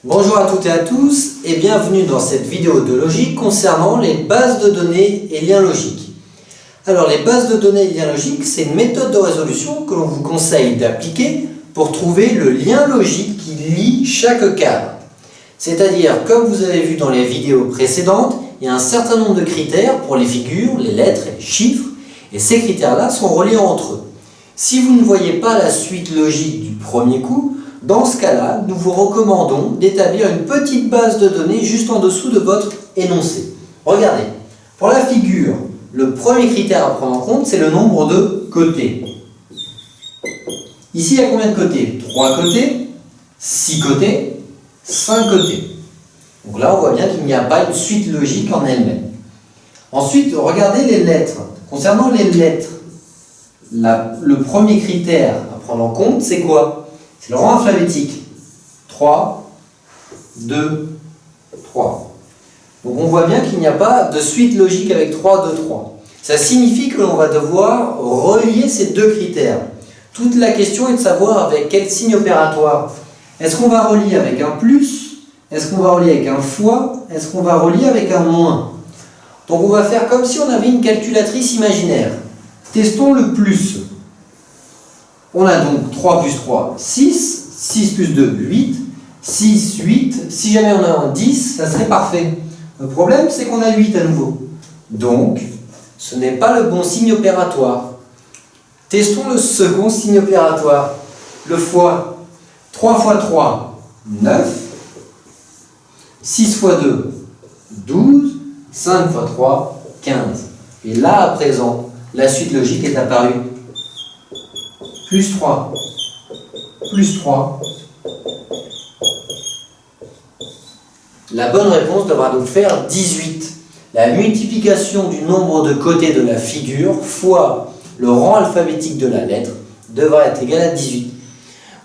Bonjour à toutes et à tous et bienvenue dans cette vidéo de logique concernant les bases de données et liens logiques. Alors les bases de données et liens logiques, c'est une méthode de résolution que l'on vous conseille d'appliquer pour trouver le lien logique qui lie chaque cadre. C'est-à-dire, comme vous avez vu dans les vidéos précédentes, il y a un certain nombre de critères pour les figures, les lettres et les chiffres, et ces critères-là sont reliés entre eux. Si vous ne voyez pas la suite logique du premier coup, dans ce cas-là, nous vous recommandons d'établir une petite base de données juste en dessous de votre énoncé. Regardez, pour la figure, le premier critère à prendre en compte, c'est le nombre de côtés. Ici, il y a combien de côtés? 3 côtés, 6 côtés, 5 côtés. Donc là, on voit bien qu'il n'y a pas une suite logique en elle-même. Ensuite, regardez les lettres. Concernant les lettres, le premier critère à prendre en compte, c'est quoi? C'est le rang alphabétique. 3, 2, 3. Donc on voit bien qu'il n'y a pas de suite logique avec 3, 2, 3. Ça signifie que l'on va devoir relier ces deux critères. Toute la question est de savoir avec quel signe opératoire. Est-ce qu'on va relier avec un plus? Est-ce qu'on va relier avec un fois? Est-ce qu'on va relier avec un moins? Donc on va faire comme si on avait une calculatrice imaginaire. Testons le plus. On a donc 3 plus 3, 6, 6 plus 2, 8, 6, 8, si jamais on a un 10, ça serait parfait. Le problème, c'est qu'on a 8 à nouveau. Donc, ce n'est pas le bon signe opératoire. Testons le second signe opératoire, le fois. 3 fois 3, 9, 6 fois 2, 12, 5 fois 3, 15. Et là, à présent, la suite logique est apparue. Plus 3, plus 3. La bonne réponse devra donc faire 18. La multiplication du nombre de côtés de la figure fois le rang alphabétique de la lettre devra être égal à 18.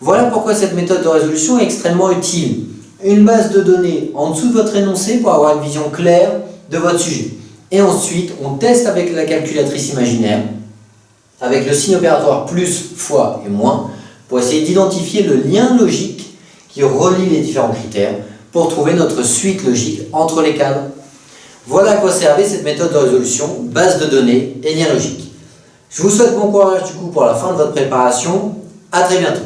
Voilà pourquoi cette méthode de résolution est extrêmement utile. Une base de données en dessous de votre énoncé pour avoir une vision claire de votre sujet. Et ensuite, on teste avec la calculatrice imaginaire, avec le signe opératoire plus, fois et moins, pour essayer d'identifier le lien logique qui relie les différents critères pour trouver notre suite logique entre les cadres. Voilà à quoi servait cette méthode de résolution, base de données et lien logique. Je vous souhaite bon courage du coup pour la fin de votre préparation. À très bientôt.